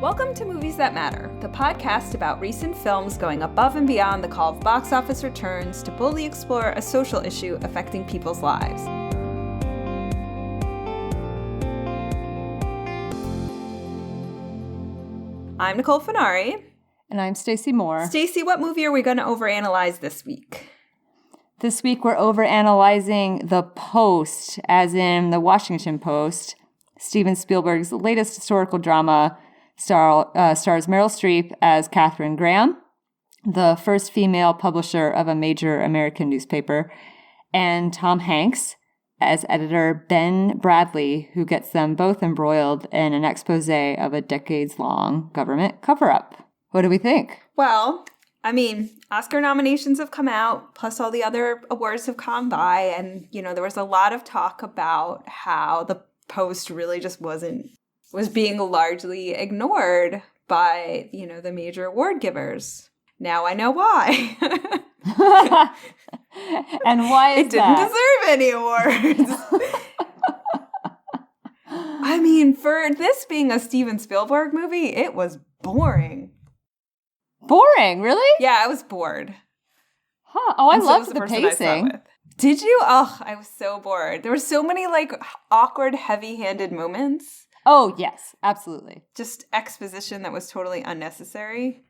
Welcome to Movies That Matter, the podcast about recent films going above and beyond the call of box office returns to boldly explore a social issue affecting people's lives. I'm Nicole Finari. And I'm Stacy Moore. Stacy, what movie are we going to overanalyze this week? This week we're overanalyzing The Post, as in the Washington Post. Steven Spielberg's latest historical drama stars Meryl Streep as Katherine Graham, the first female publisher of a major American newspaper, and Tom Hanks as editor Ben Bradley, who gets them both embroiled in an expose of a decades-long government cover-up. What do we think? Well, I mean, Oscar nominations have come out, plus all the other awards have gone by, and, there was a lot of talk about how the Post really just was being largely ignored by, the major award givers. Now I know why. And why is it didn't deserve any awards. I mean, for this being a Steven Spielberg movie, it was boring. Boring, really? Yeah, I was bored. Huh. Oh, I loved the pacing. Did you? Oh, I was so bored. There were so many awkward, heavy-handed moments. Oh, yes, absolutely. Just exposition that was totally unnecessary.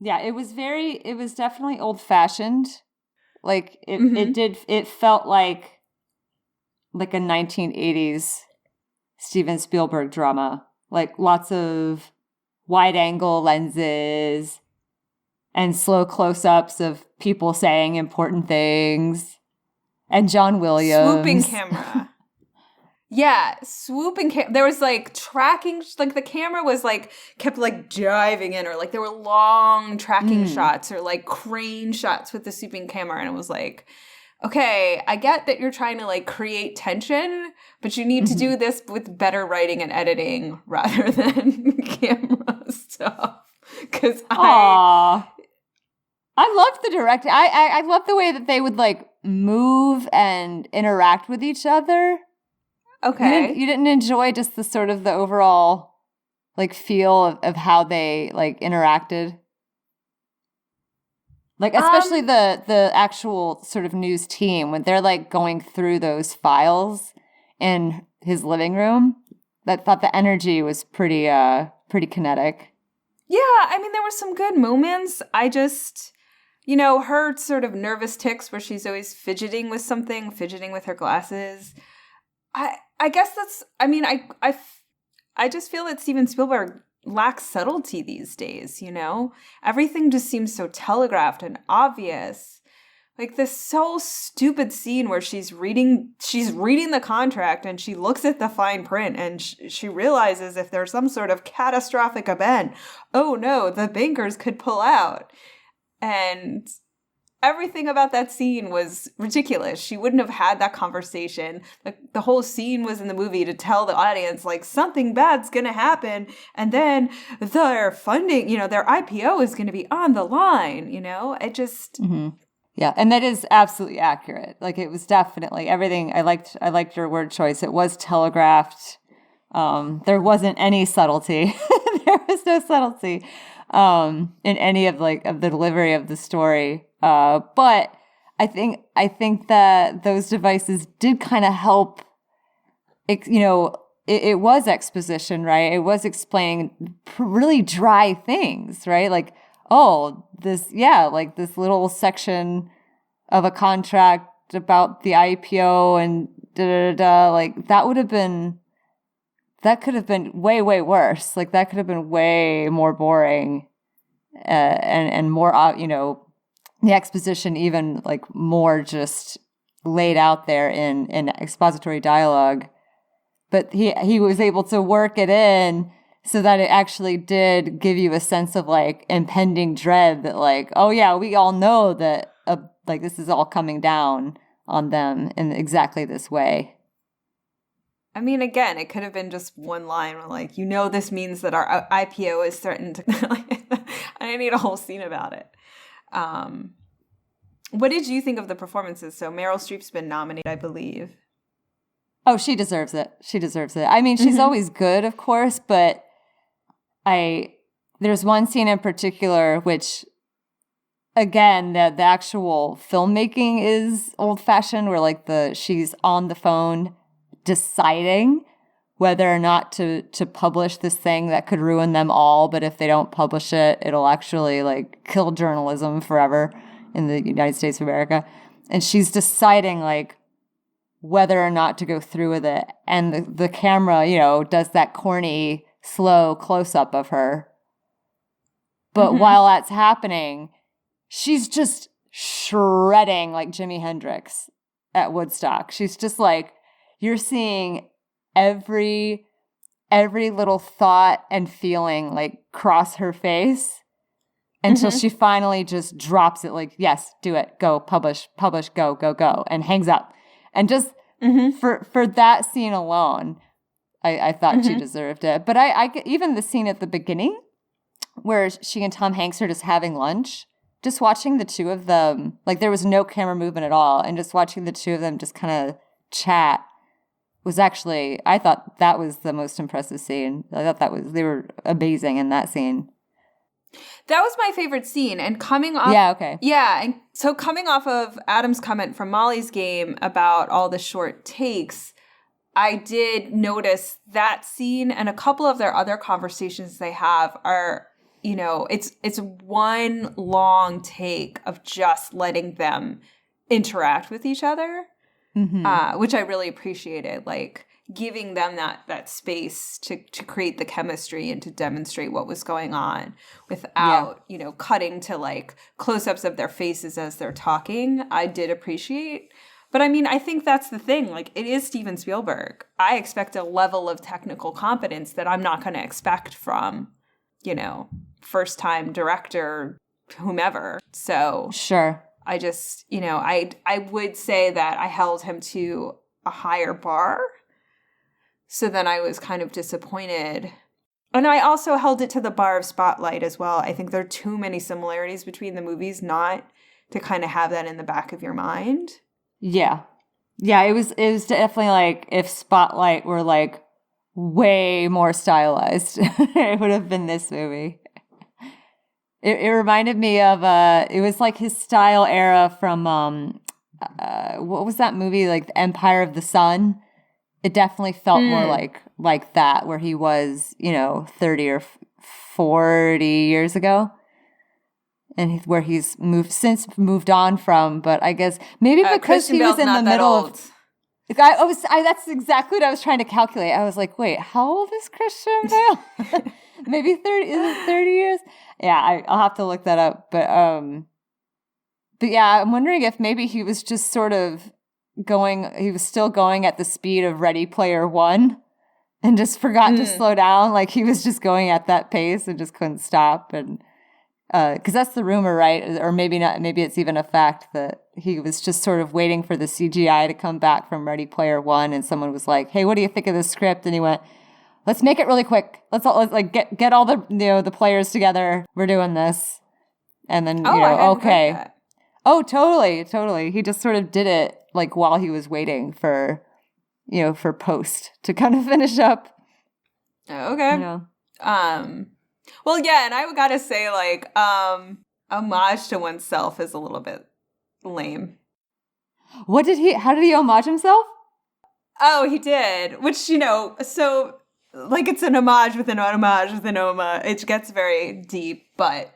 Yeah, it was definitely old-fashioned. It felt like a 1980s Steven Spielberg drama. Like lots of wide-angle lenses and slow close-ups of people saying important things. And John Williams. Swooping camera. Yeah, swooping camera. There was tracking, the camera was kept diving in, or there were long tracking shots or crane shots with the swooping camera. And it was okay, I get that you're trying to create tension, but you need to do this with better writing and editing rather than camera stuff. Because I loved the directing. I loved the way that they would move and interact with each other. Okay. You didn't enjoy just the sort of the overall feel of how they interacted? Especially the actual sort of news team when they're going through those files in his living room. I thought the energy was pretty kinetic. Yeah, I mean there were some good moments. I just her sort of nervous tics where she's always fidgeting with something, fidgeting with her glasses. I guess that's, I just feel that Steven Spielberg lacks subtlety these days, Everything just seems so telegraphed and obvious. This whole stupid scene where she's reading the contract and she looks at the fine print and she realizes if there's some sort of catastrophic event, oh no, the bankers could pull out. And everything about that scene was ridiculous. She wouldn't have had that conversation. The whole scene was in the movie to tell the audience, something bad's going to happen. And then their funding, their IPO is going to be on the line, It just... Mm-hmm. Yeah, and that is absolutely accurate. It was definitely everything. I liked your word choice. It was telegraphed. There wasn't any subtlety. There was no subtlety. In any of of the delivery of the story. But I think that those devices did kind of help, it was exposition, right? It was explaining really dry things, right? This little section of a contract about the IPO and that could have been way, way worse. That could have been way more boring and more, the exposition even more just laid out there in expository dialogue. But he was able to work it in so that it actually did give you a sense of impending dread that oh yeah, we all know that this is all coming down on them in exactly this way. I mean, again, it could have been just one line where this means that our IPO is threatened to... I didn't need a whole scene about it. What did you think of the performances? So Meryl Streep's been nominated, I believe. Oh, she deserves it. She deserves it. I mean, she's always good, of course, but there's one scene in particular which, again, the actual filmmaking is old-fashioned, where like she's on the phone deciding whether or not to publish this thing that could ruin them all, but if they don't publish it, it'll actually like kill journalism forever in the United States of America. And she's deciding like whether or not to go through with it. And the camera, does that corny, slow close-up of her. But while that's happening, she's just shredding like Jimi Hendrix at Woodstock. She's just like, you're seeing every little thought and feeling like cross her face until she finally just drops it like, yes, do it, go, publish, go, and hangs up. And just for that scene alone, I thought she deserved it. But I even the scene at the beginning where she and Tom Hanks are just having lunch, just watching the two of them, like there was no camera movement at all, and just watching the two of them just kind of chat was actually, I thought that was the most impressive scene. I thought they were amazing in that scene. That was my favorite scene. And coming off... Yeah, okay. Yeah, and so coming off of Adam's comment from Molly's game about all the short takes, I did notice that scene and a couple of their other conversations they have are, it's one long take of just letting them interact with each other. Which I really appreciated, like giving them that space to create the chemistry and to demonstrate what was going on without, cutting to like close-ups of their faces as they're talking. I did appreciate. But I mean, I think that's the thing. Like, it is Steven Spielberg. I expect a level of technical competence that I'm not going to expect from, first-time director, whomever. So sure. I just, I would say that I held him to a higher bar. So then I was kind of disappointed. And I also held it to the bar of Spotlight as well. I think there are too many similarities between the movies not to kind of have that in the back of your mind. Yeah. Yeah, it was definitely like if Spotlight were like way more stylized, it would have been this movie. It reminded me of it was like his style era from what was that movie, like The Empire of the Sun? It definitely felt more like that, where he was 30 or 40 years ago, and where he's moved on from. But I guess maybe because he was in the middle of. That's exactly what I was trying to calculate. I was like, wait, how old is Christian Bale? Maybe 30. Is it 30 years? Yeah, I'll have to look that up. But yeah, I'm wondering if maybe he was just sort of he was still going at the speed of Ready Player One and just forgot to slow down. Like he was just going at that pace and just couldn't stop. And because that's the rumor, right? Or maybe not. Maybe it's even a fact that he was just sort of waiting for the CGI to come back from Ready Player One, and someone was like, "Hey, what do you think of this script?" And he went, "Let's make it really quick. Let's like get all the the players together. We're doing this." And then okay. Oh, totally. He just sort of did it like while he was waiting for for post to kind of finish up. Okay. Well, yeah, and I gotta say, like, homage to oneself is a little bit lame. How did he homage himself? Oh, he did. Which, so, like, it's an homage with an homage with an homage. It gets very deep, but,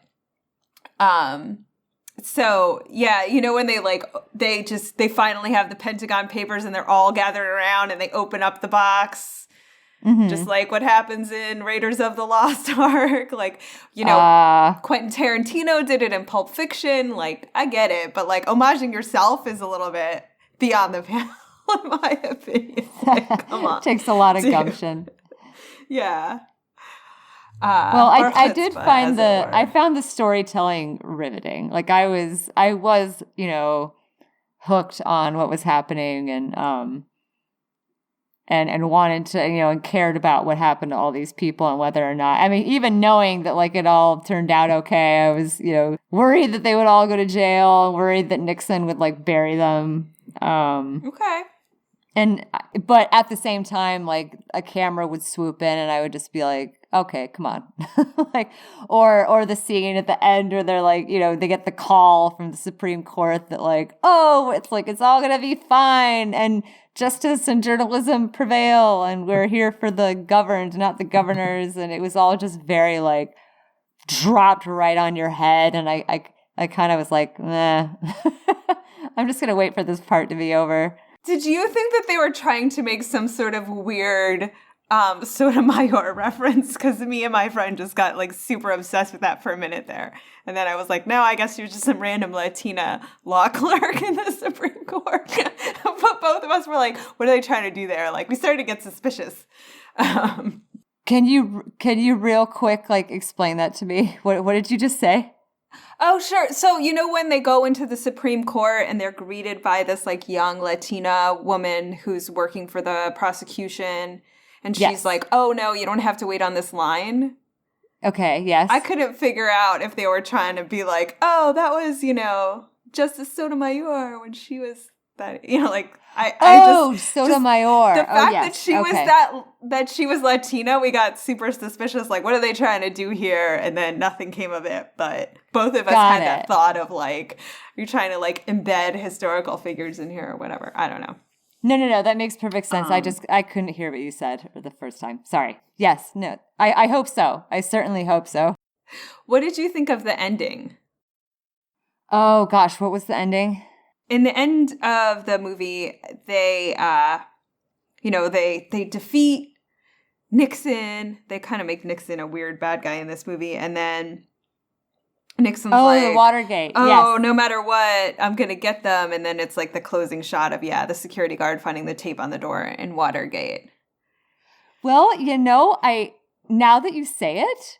so, yeah, when they finally have the Pentagon Papers and they're all gathered around and they open up the box. Just like what happens in Raiders of the Lost Ark. Like, Quentin Tarantino did it in Pulp Fiction. Like, I get it. But, like, homaging yourself is a little bit beyond the pale, in my opinion. Like, come on. Takes a lot of gumption. Yeah. Well, I did find I found the storytelling riveting. Like, I was hooked on what was happening and wanted to, and cared about what happened to all these people and whether or not, I mean, even knowing that like it all turned out okay, I was, worried that they would all go to jail, worried that Nixon would like bury them. Okay. But at the same time, like a camera would swoop in and I would just be like, okay, come on. Like, or the scene at the end where they're like, you know, they get the call from the Supreme Court that like, oh, it's like, it's all going to be fine. And justice and journalism prevail. And we're here for the governed, not the governors. And it was all just very like dropped right on your head. And I kind of was like, meh, I'm just going to wait for this part to be over. Did you think that they were trying to make some sort of weird Sotomayor reference? Because me and my friend just got like super obsessed with that for a minute there. And then I was like, no, I guess she was just some random Latina law clerk in the Supreme Court. But both of us were like, what are they trying to do there? Like, we started to get suspicious. Can you real quick like explain that to me? What did you just say? Oh, sure. So, you know, when they go into the Supreme Court and they're greeted by this like young Latina woman who's working for the prosecution, and she's Yes. like, oh, no, you don't have to wait on this line. Okay, yes. I couldn't figure out if they were trying to be like, oh, that was, you know, Justice Sotomayor when she was that, you know, like, Sotomayor. The fact yes. that she was that she was Latina, we got super suspicious. Like, what are they trying to do here? And then nothing came of it. But both of us had that thought of like, you're trying to like embed historical figures in here or whatever. I don't know. No. That makes perfect sense. I couldn't hear what you said the first time. Sorry. Yes. No. I hope so. I certainly hope so. What did you think of the ending? Oh gosh, what was the ending? In the end of the movie, they defeat Nixon. They kind of make Nixon a weird bad guy in this movie. And then Nixon's like, the Watergate. Oh, yes. No matter what, I'm going to get them. And then it's like the closing shot of, the security guard finding the tape on the door in Watergate. Well, you know, now that you say it,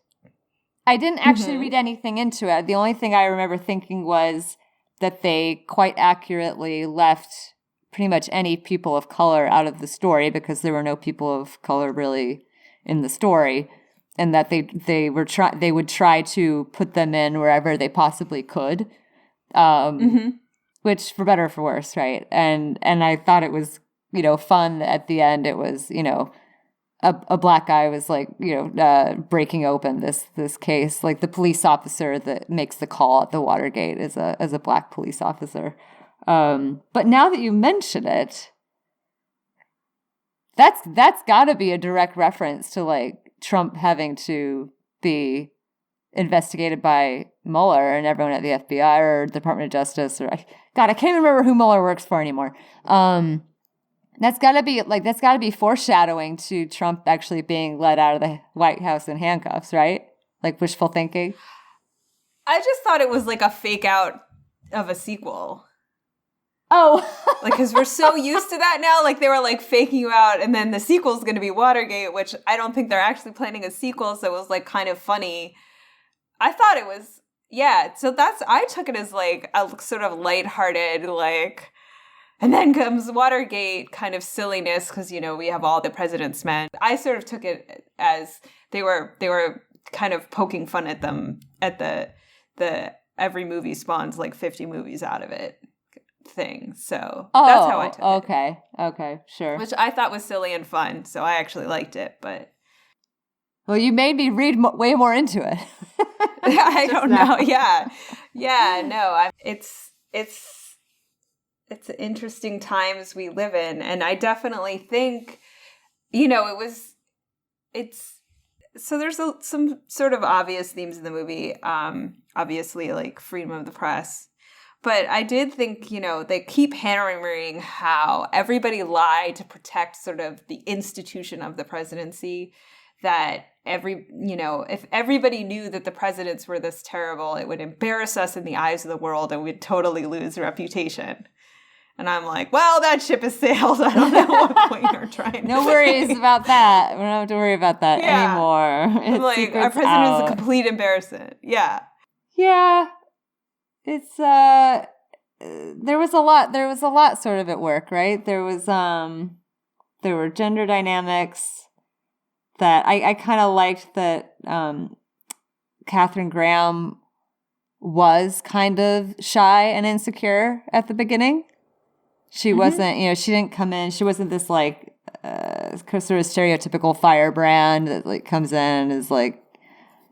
I didn't actually read anything into it. The only thing I remember thinking was that they quite accurately left pretty much any people of color out of the story because there were no people of color really in the story, and that they would try to put them in wherever they possibly could, which for better or for worse, right? And I thought it was, you know, fun at the end. It was, you know, a black guy was like, you know, breaking open this case. Like the police officer that makes the call at the Watergate is a black police officer. But now that you mention it, that's got to be a direct reference to like Trump having to be investigated by Mueller and everyone at the FBI or Department of Justice or God, I can't remember who Mueller works for anymore. That's got to be foreshadowing to Trump actually being let out of the White House in handcuffs, right? Like wishful thinking. I just thought it was like a fake out of a sequel. Oh. Like, because we're so used to that now. Like, they were like faking you out, and then the sequel is going to be Watergate, which I don't think they're actually planning a sequel. So it was like kind of funny. I thought it was, So I took it as like a sort of lighthearted, like, and then comes Watergate kind of silliness because, you know, we have all the president's men. I sort of took it as they were kind of poking fun at them at the every movie spawns like 50 movies out of it thing. So that's how I took it. Okay, sure. Which I thought was silly and fun. So I actually liked it, but. Well, you made me read way more into it. I don't know. Yeah, no, it's interesting times we live in. And I definitely think, you know, so there's some sort of obvious themes in the movie. Obviously, like freedom of the press. But I did think, you know, they keep hammering how everybody lied to protect sort of the institution of the presidency. That if everybody knew that the presidents were this terrible, it would embarrass us in the eyes of the world and we'd totally lose reputation. And I'm like, well, that ship has sailed. I don't know what point you're trying to No worries about that. We don't have to worry about that anymore. It's like, our president is a complete embarrassment. Yeah. Yeah. It's, there was a lot sort of at work, right? There were gender dynamics that I kind of liked that Katherine Graham was kind of shy and insecure at the beginning. She wasn't, you know, she didn't come in, she wasn't this like sort of stereotypical firebrand that like comes in and is like,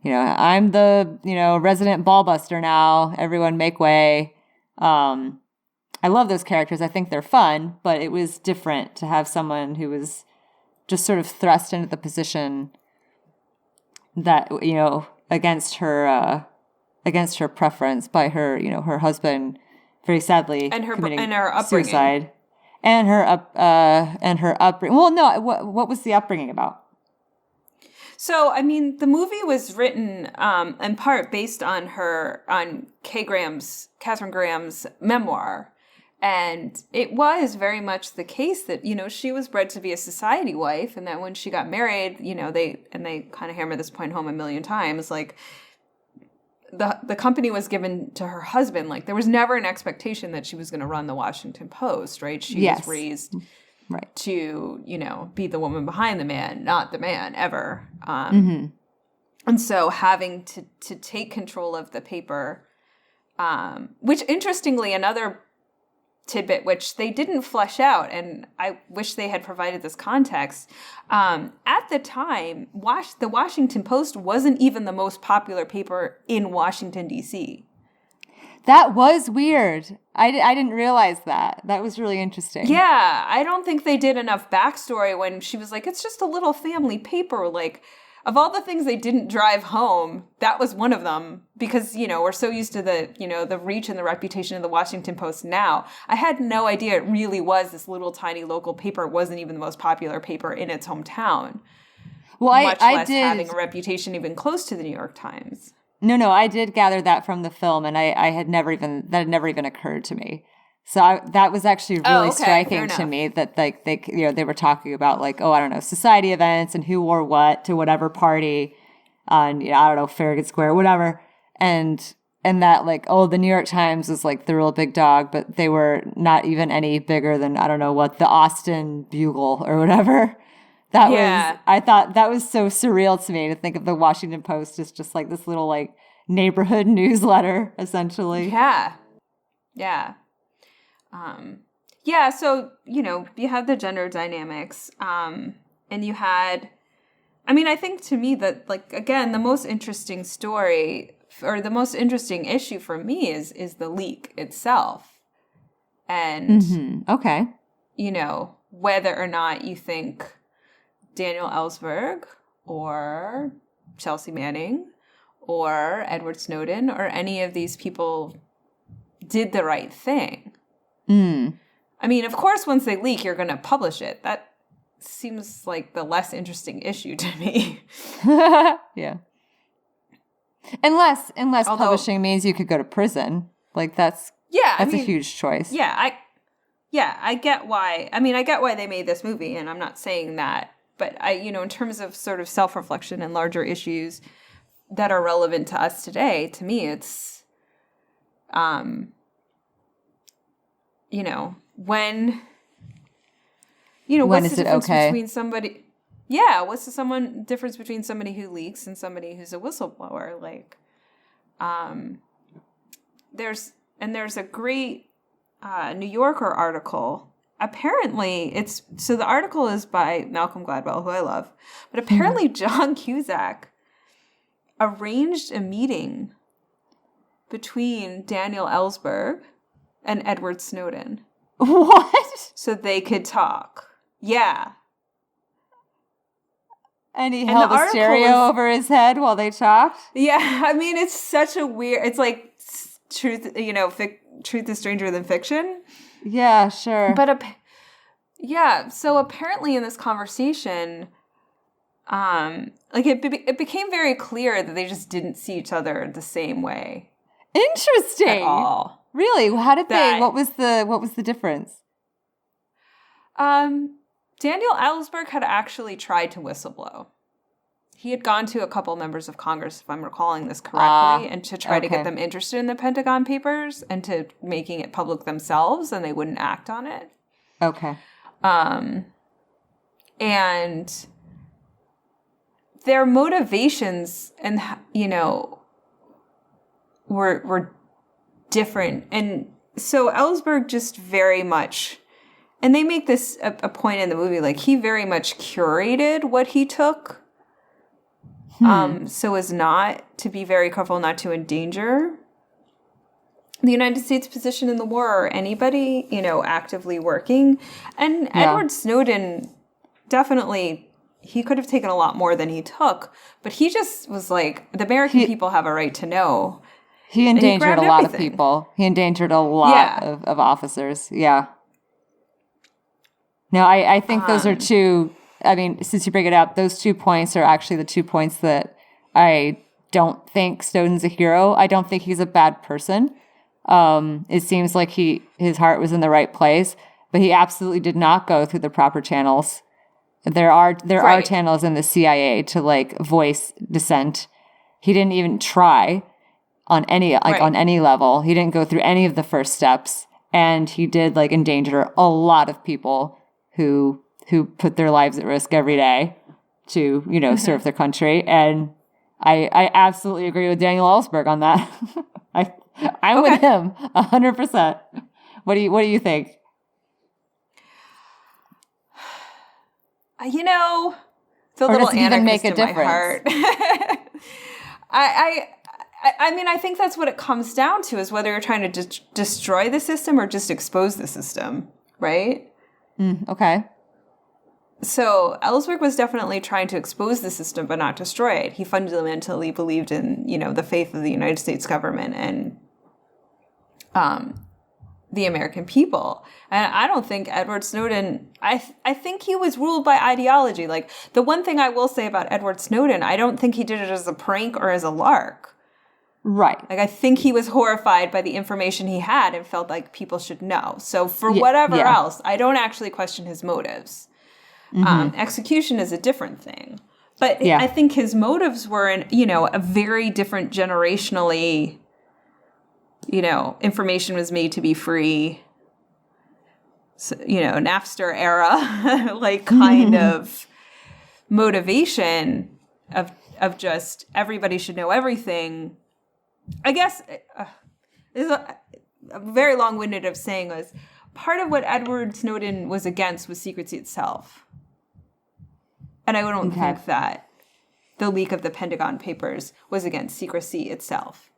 I'm the, resident ballbuster now. Everyone make way. I love those characters. I think they're fun, but it was different to have someone who was just sort of thrust into the position that, against her preference by her, her husband very sadly committing her upbringing. Suicide. And her upbringing. Well, no, what was the upbringing about? So, I mean, the movie was written in part based on Katherine Graham's memoir. And it was very much the case that, she was bred to be a society wife. And that when she got married, they kind of hammer this point home a million times, like, the company was given to her husband. Like, there was never an expectation that she was going to run the Washington Post, right? She was raised to, be the woman behind the man, not the man ever. And so having to take control of the paper, which interestingly, another tidbit, which they didn't flesh out, and I wish they had provided this context. At the time, the Washington Post wasn't even the most popular paper in Washington, D.C. That was weird. I didn't realize that. That was really interesting. Yeah, I don't think they did enough backstory when she was like, it's just a little family paper. Like, of all the things they didn't drive home, that was one of them. Because, we're so used to the reach and the reputation of the Washington Post now. I had no idea it really was this little tiny local paper. It wasn't even the most popular paper in its hometown. Well, much less having a reputation even close to the New York Times. No, I did gather that from the film, and that had never even occurred to me. So that was actually really striking to me that like they were talking about like, oh, I don't know, society events and who wore what to whatever party on, I don't know, Farragut Square, whatever. And that like, oh, the New York Times was like the real big dog, but they were not even any bigger than, I don't know what, the Austin Bugle or whatever. I thought that was so surreal to me to think of the Washington Post as just like this little like neighborhood newsletter, essentially. Yeah. So, you had the gender dynamics, and you had, I think to me that, like, again, the most interesting story or the most interesting issue for me is the leak itself. And, whether or not you think Daniel Ellsberg or Chelsea Manning or Edward Snowden or any of these people did the right thing. Of course, once they leak, you're going to publish it. That seems like the less interesting issue to me. Yeah. Although publishing means you could go to prison. Like that's a huge choice. I get why. I get why they made this movie, and I'm not saying that. But in terms of sort of self-reflection and larger issues that are relevant to us today, to me, it's, when what's the difference between somebody? Yeah, what's the difference between somebody who leaks and somebody who's a whistleblower? Like, there's a great New Yorker article. Apparently, the article is by Malcolm Gladwell, who I love, but apparently John Cusack arranged a meeting between Daniel Ellsberg and Edward Snowden. What? So they could talk. Yeah. And he held a stereo over his head while they talked? Yeah, it's such a weird, it's like truth, truth is stranger than fiction. Yeah, sure. But so apparently in this conversation, it became very clear that they just didn't see each other the same way. Interesting. At all. Really? How did what was the difference? Daniel Ellsberg had actually tried to whistleblow. He had gone to a couple members of Congress, if I'm recalling this correctly, and to try to get them interested in the Pentagon Papers and to making it public themselves, and they wouldn't act on it. Okay. And their motivations and, were different. And so Ellsberg just very much, and they make this a point in the movie, like he very much curated what he took, so as not to be very careful not to endanger the United States position in the war or anybody, actively working. And Edward Snowden definitely, he could have taken a lot more than he took, but he just was like, the American people have a right to know. He endangered a lot of people. He endangered a lot of officers. Yeah. No, I think those are two, I mean, since you bring it up, those 2 points are actually the 2 points that I don't think Snowden's a hero. I don't think he's a bad person. It seems like his heart was in the right place, but he absolutely did not go through the proper channels. There are channels in the CIA to like voice dissent. He didn't even try on any on any level. He didn't go through any of the first steps, and he did like endanger a lot of people who put their lives at risk every day to serve their country. And I absolutely agree with Daniel Ellsberg on that. I'm with him 100%. What do you think? The little anarchist in my heart. I mean, I think that's what it comes down to, is whether you're trying to destroy the system or just expose the system, right? Okay. So Ellsberg was definitely trying to expose the system, but not destroy it. He fundamentally believed in, the faith of the United States government and the American people. And I don't think Edward Snowden, I think he was ruled by ideology. Like, the one thing I will say about Edward Snowden, I don't think he did it as a prank or as a lark. Right. Like, I think he was horrified by the information he had and felt like people should know. So for whatever else, I don't actually question his motives. Execution is a different thing. But I think his motives were in, a very different generationally, information was made to be free. So, Napster era, like kind of motivation of just everybody should know everything. I guess this is a very long-winded of saying was part of what Edward Snowden was against was secrecy itself. And I don't think that the leak of the Pentagon Papers was against secrecy itself.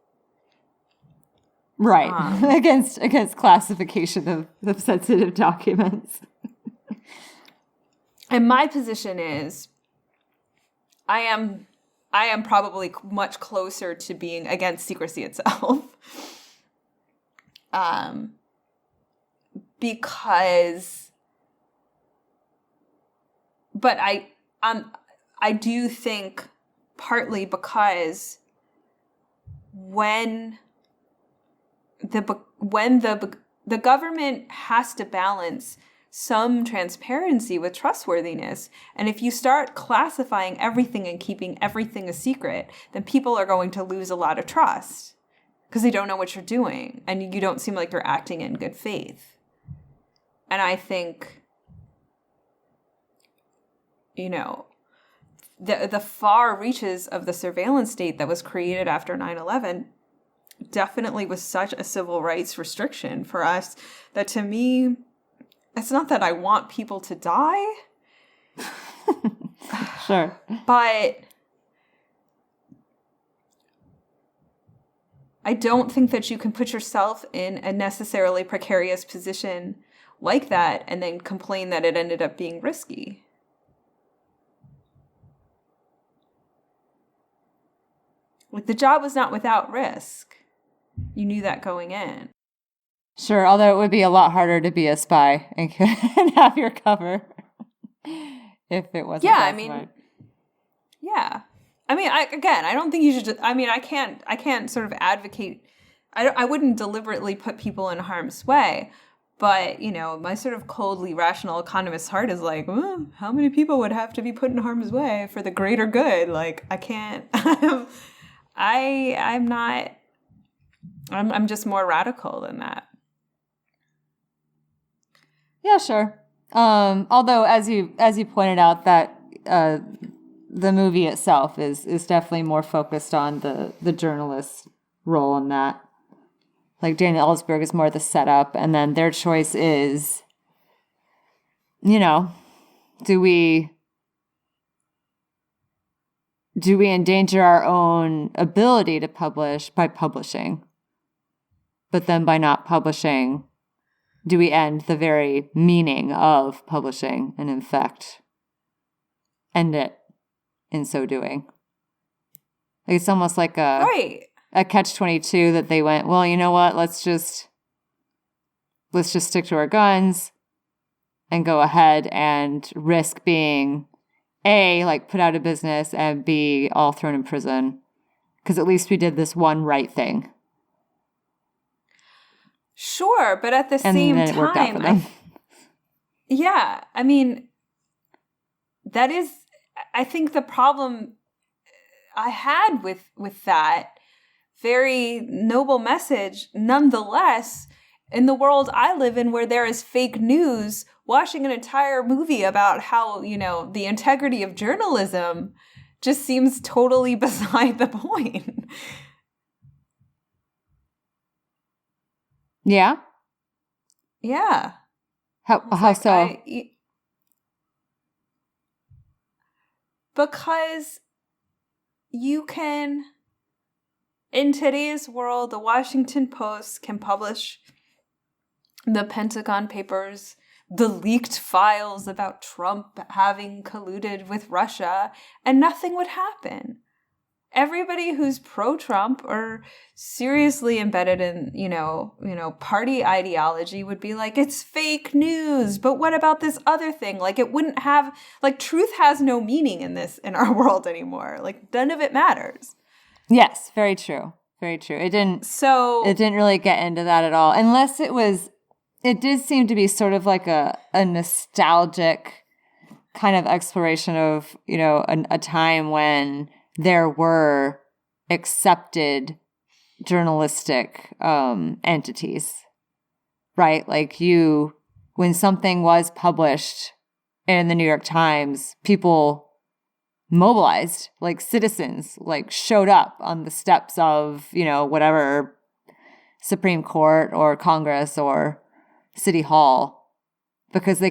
Right. Against classification of sensitive documents. And my position is I am probably much closer to being against secrecy itself. But I do think partly because when the government has to balance some transparency with trustworthiness. And if you start classifying everything and keeping everything a secret, then people are going to lose a lot of trust because they don't know what you're doing and you don't seem like you're acting in good faith. And I think, the far reaches of the surveillance state that was created after 9/11 definitely was such a civil rights restriction for us that, to me, it's not that I want people to die. Sure. But I don't think that you can put yourself in a necessarily precarious position like that and then complain that it ended up being risky. Like, the job was not without risk. You knew that going in. Sure, although it would be a lot harder to be a spy and have your cover if it wasn't. Yeah, I mean, yeah. I mean, I don't think you should. I mean, I can't sort of advocate. I wouldn't deliberately put people in harm's way, but my sort of coldly rational economist heart is like, how many people would have to be put in harm's way for the greater good? Like, I can't. I'm not. I'm just more radical than that. Yeah, sure. Although, as you pointed out, that the movie itself is definitely more focused on the journalist's role in that. Like, Daniel Ellsberg is more the setup, and then their choice is you know, do we endanger our own ability to publish by publishing? But then by not publishing, do we end the very meaning of publishing and in fact end it in so doing? Like it's almost like a catch-22 that they went, well, you know what, let's just stick to our guns and go ahead and risk being A, like put out of business, and B, all thrown in prison. Because at least we did this one right thing. Sure, but at the same then it worked out for them. Yeah, I mean, that is, I think the problem I had with that very noble message, nonetheless, in the world I live in where there is fake news, watching an entire movie about how, you know, the integrity of journalism just seems totally beside the point. Yeah? Yeah. How so? Because you can, in today's world, the Washington Post can publish the Pentagon Papers, the leaked files about Trump having colluded with Russia, and nothing would happen. Everybody who's pro-Trump or seriously embedded in, you know, party ideology would be like, it's fake news, but what about this other thing? Like, it wouldn't have, like, truth has no meaning in our world anymore. Like, none of it matters. Yes, very true. Very true. It didn't really get into that at all. Unless it did seem to be sort of like a nostalgic kind of exploration of, you know, a time when there were accepted journalistic entities, right? Like when something was published in the New York Times, people mobilized, like citizens, like showed up on the steps of, you know, whatever Supreme Court or Congress or City Hall, because they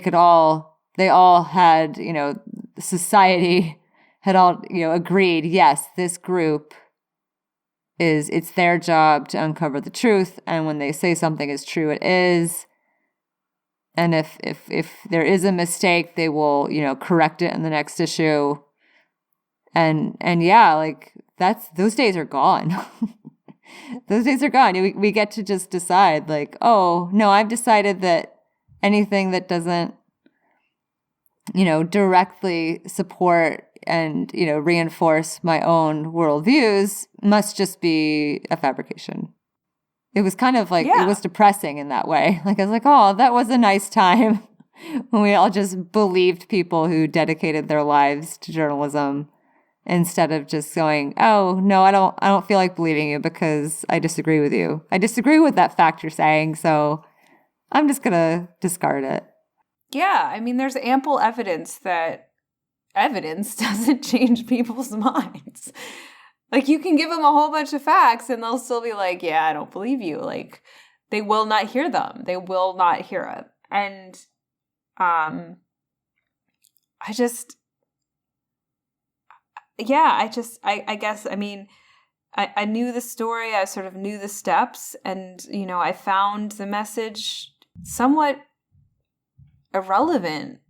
all had, you know, society had all, you know, agreed, yes, this group it's their job to uncover the truth, and when they say something is true, it is. And if there is a mistake, they will, you know, correct it in the next issue. And yeah, like those days are gone. Those days are gone. We get to just decide, like, oh, no, I've decided that anything that doesn't, you know, directly support and, you know, reinforce my own worldviews must just be a fabrication. It was kind of like, It was depressing in that way. Like, I was like, oh, that was a nice time when we all just believed people who dedicated their lives to journalism instead of just going, oh, no, I don't feel like believing you because I disagree with you. I disagree with that fact you're saying, so I'm just going to discard it. Yeah, I mean, there's ample evidence that evidence doesn't change people's minds. Like, you can give them a whole bunch of facts and they'll still be like, yeah, I don't believe you. Like, they will not hear them. They will not hear it. And I guess, I mean, I knew the story. I sort of knew the steps. And, you know, I found the message somewhat irrelevant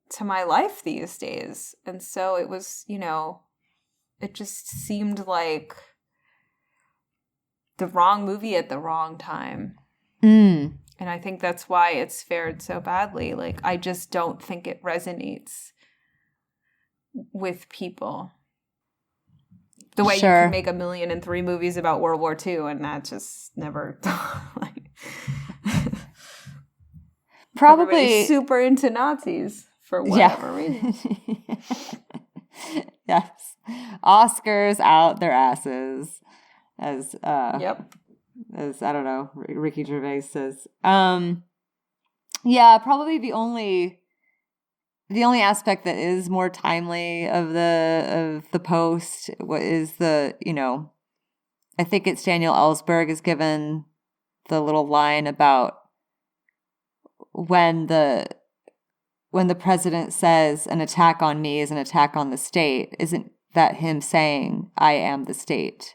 to my life these days. And so it was, you know, it just seemed like the wrong movie at the wrong time. And I think that's why it's fared so badly. Like, I just don't think it resonates with people the way you can make 1,000,003 movies about World War II, and that just never like, probably everybody's super into Nazis for whatever reason. Yes, Oscars out their asses, as as I don't know, Ricky Gervais says. Yeah, probably the only aspect that is more timely of the Post is the, you know, I think it's Daniel Ellsberg is given the little line about when the when the president says an attack on me is an attack on the state, isn't that him saying I am the state?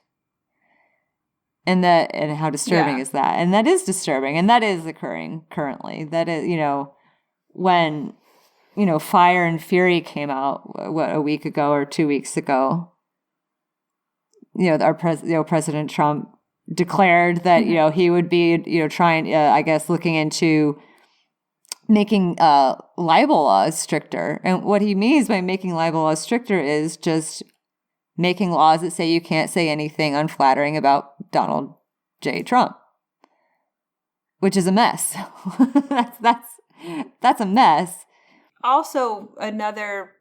And how disturbing is that? And that is disturbing, and that is occurring currently. That is, when Fire and Fury came out a week ago or 2 weeks ago. Our President Trump declared that he would be trying I guess looking into making libel laws stricter. And what he means by making libel laws stricter is just making laws that say you can't say anything unflattering about Donald J. Trump, which is a mess. that's a mess. Also, another,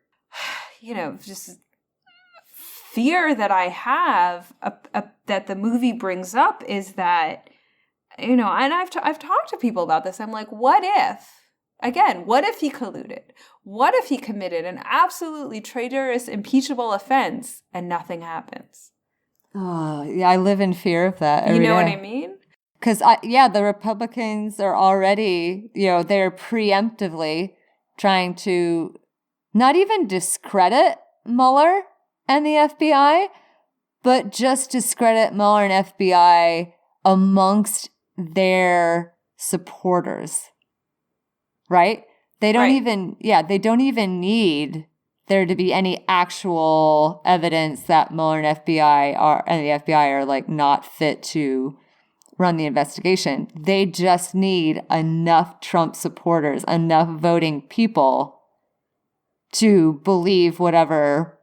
just fear that I have that the movie brings up is that, and I've talked to people about this. I'm like, what if he colluded? What if he committed an absolutely traitorous, impeachable offense and nothing happens? Oh, yeah, I live in fear of that. You know what I mean? Because, the Republicans are already, they're preemptively trying to not even discredit Mueller and the FBI, but just discredit Mueller and FBI amongst their supporters. Right? They don't even need there to be any actual evidence that Mueller and the FBI are like not fit to run the investigation. They just need enough Trump supporters, enough voting people to believe whatever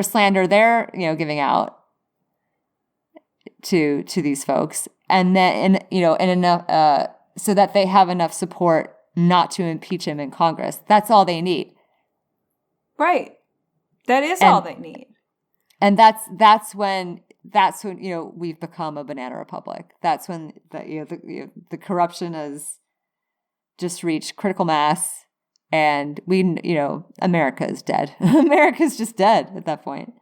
slander they're, giving out to these folks. And then, and enough, so that they have enough support not to impeach him in Congress. That's all they need. Right. That is all they need. And that's when we've become a banana republic. That's when the corruption has just reached critical mass, and America is dead. America's just dead at that point.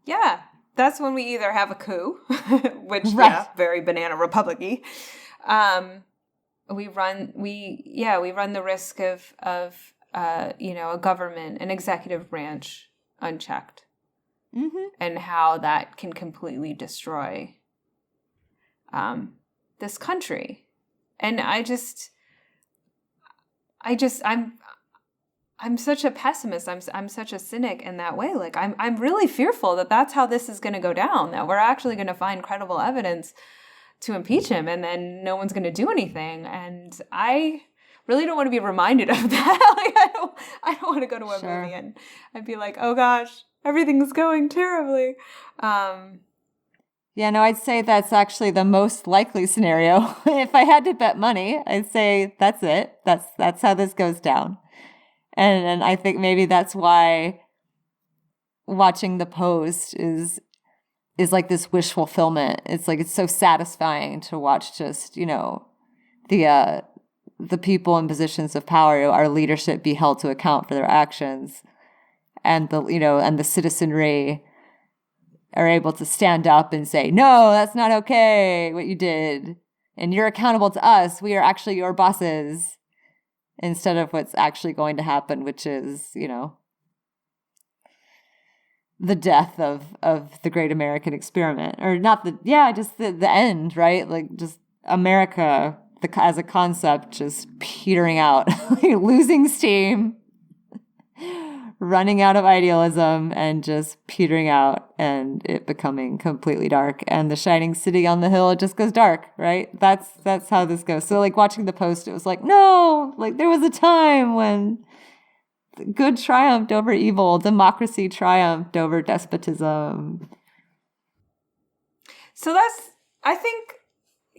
Yeah, that's when we either have a coup, which very banana republic-y. We run the risk of a government, an executive branch unchecked. Mm-hmm. And how that can completely destroy this country. And I'm such a pessimist. I'm such a cynic in that way. Like I'm really fearful that that's how this is going to go down. That we're actually going to find credible evidence to impeach him, and then no one's going to do anything. And I really don't want to be reminded of that. Like I don't want to go to a movie and I'd be like, oh gosh, everything's going terribly. I'd say that's actually the most likely scenario. If I had to bet money, I'd say that's it. That's how this goes down. And I think maybe that's why watching The Post is like this wish fulfillment. It's like, it's so satisfying to watch just, the people in positions of power, our leadership, be held to account for their actions. And the citizenry are able to stand up and say, no, that's not okay, what you did. And you're accountable to us. We are actually your bosses. Instead of what's actually going to happen, which is, the death of the great American experiment. Or not the end, right? Like just America as a concept just petering out, losing steam, running out of idealism, and just petering out, and it becoming completely dark. And the shining city on the hill, it just goes dark, right? That's how this goes. So like watching The Post, it was like, no, like there was a time when good triumphed over evil, democracy triumphed over despotism. So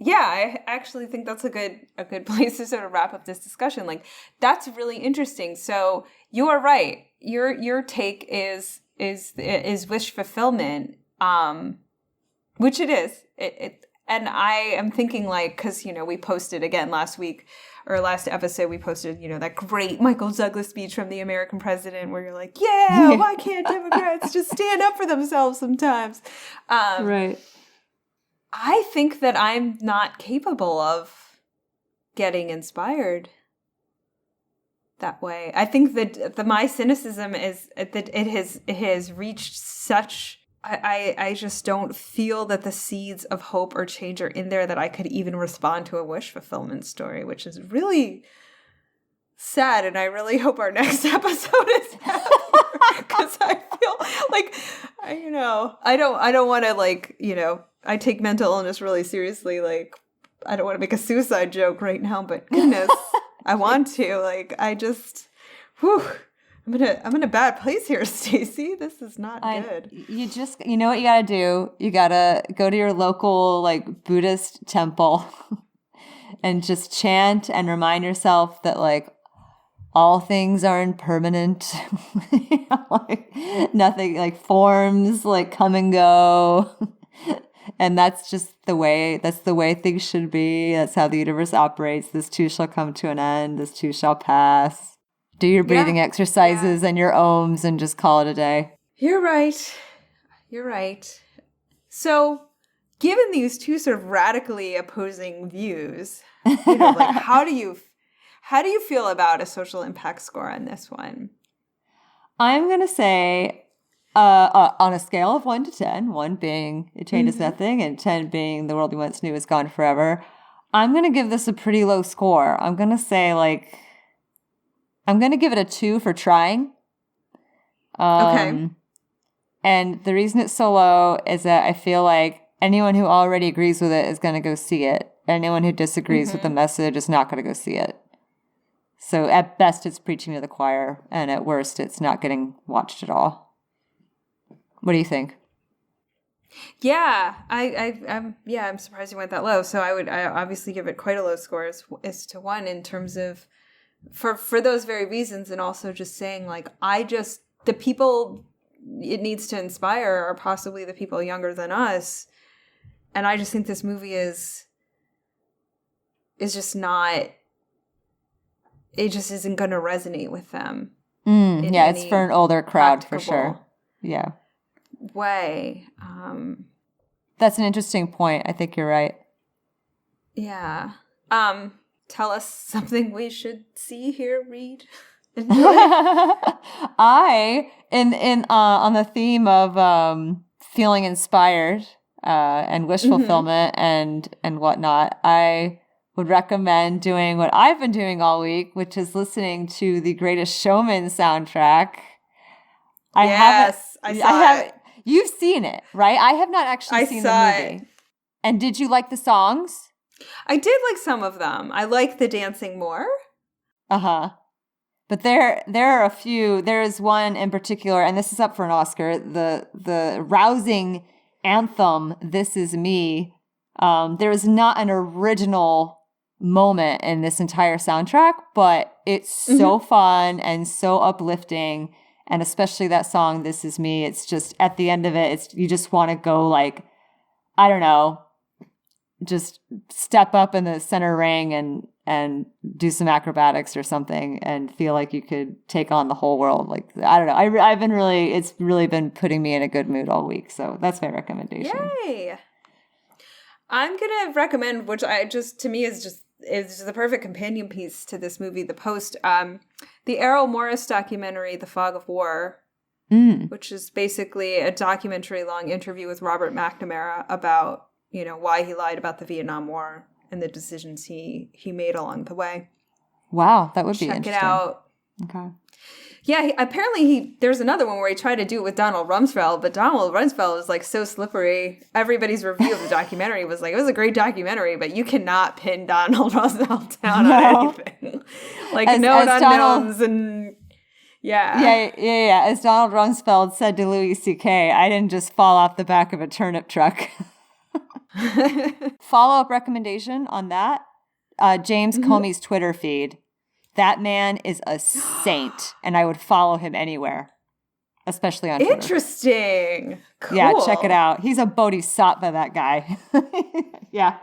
I actually think that's a good place to sort of wrap up this discussion. Like, that's really interesting. So you are right. Your take is wish fulfillment, which it is. And I am thinking, like, because we posted again last episode, we posted that great Michael Douglas speech from the American president, where you're like, why can't Democrats just stand up for themselves sometimes? Right. I think that I'm not capable of getting inspired that way. I think that my cynicism is that it has reached such. I just don't feel that the seeds of hope or change are in there that I could even respond to a wish fulfillment story, which is really sad. And I really hope our next episode is happier, because I feel like I don't want to, like, I take mental illness really seriously. Like, I don't want to make a suicide joke right now, but goodness, I want to. Like, I just, I'm in a bad place here, Stacy. This is not good. You know what you gotta do? You gotta go to your local, like, Buddhist temple and just chant and remind yourself that, like, all things are impermanent. Like, nothing, like, forms, like, come and go. And that's just the way things should be. That's how the universe operates. This too shall come to an end. This too shall pass. Do your breathing exercises and your ohms and just call it a day. You're right. So, given these two sort of radically opposing views, like, how do you feel about a social impact score on this one? I'm going to say, on a scale of 1 to 10, 1 being it changes nothing and 10 being the world we once knew is gone forever, I'm going to give this a pretty low score. I'm going to say, like, I'm going to give it a 2 for trying. Okay. And the reason it's so low is that I feel like anyone who already agrees with it is going to go see it. Anyone who disagrees with the message is not going to go see it. So at best, it's preaching to the choir, and at worst, it's not getting watched at all. What do you think? Yeah, I'm surprised you went that low. So I obviously give it quite a low score as to 1 in terms of for those very reasons, and also just saying, like, the people it needs to inspire are possibly the people younger than us, and I just think this movie is just not. It just isn't going to resonate with them. Yeah, it's for an older crowd for sure. Yeah. Way. That's an interesting point. I think you're right. Yeah. Tell us something we should see, hear, read, enjoy. On the theme of feeling inspired and wish fulfillment and whatnot, I would recommend doing what I've been doing all week, which is listening to the Greatest Showman soundtrack. I saw it. You've seen it, right? I have not actually seen the movie. It. And did you like the songs? I did like some of them. I like the dancing more. Uh-huh. But there are a few. There is one in particular, and this is up for an Oscar, the rousing anthem, This Is Me. There is not an original moment in this entire soundtrack, but it's so fun and so uplifting. And especially that song, This Is Me, it's just, at the end of it, you just want to go, like, I don't know, just step up in the center ring and do some acrobatics or something and feel like you could take on the whole world. Like, I don't know. It's really been putting me in a good mood all week. So that's my recommendation. Yay! I'm going to recommend, which to me is the perfect companion piece to this movie, The Post, the Errol Morris documentary, The Fog of War, which is basically a documentary-long interview with Robert McNamara about, why he lied about the Vietnam War and the decisions he made along the way. Wow, that would be interesting. Check it out. Okay. Yeah, apparently there's another one where he tried to do it with Donald Rumsfeld, but Donald Rumsfeld was, like, so slippery. Everybody's review of the documentary was like, it was a great documentary, but you cannot pin Donald Rumsfeld down on anything. Like, known unknowns and... Yeah. Yeah. As Donald Rumsfeld said to Louis C.K., I didn't just fall off the back of a turnip truck. Follow-up recommendation on that, James Comey's Twitter feed. That man is a saint, and I would follow him anywhere, especially on Twitter. Interesting. Cool. Yeah, check it out. He's a bodhisattva, that guy. Yeah.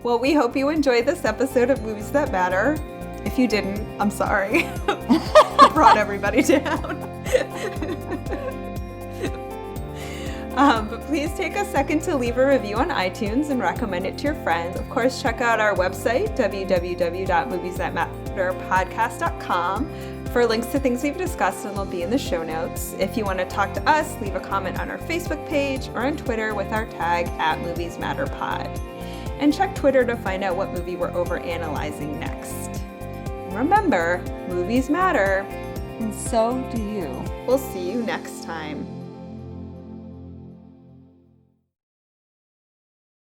Well, we hope you enjoyed this episode of Movies That Matter. If you didn't, I'm sorry. I brought everybody down. But please take a second to leave a review on iTunes and recommend it to your friends. Of course, check out our website, www.moviestohatmatter.com. jupiterpodcast.com for links to things we've discussed, and they'll be in the show notes. If you want to talk to us, leave a comment on our Facebook page or on Twitter with our tag @MoviesMatterPod. And check Twitter to find out what movie we're overanalyzing next. And remember, movies matter. And so do you. We'll see you next time.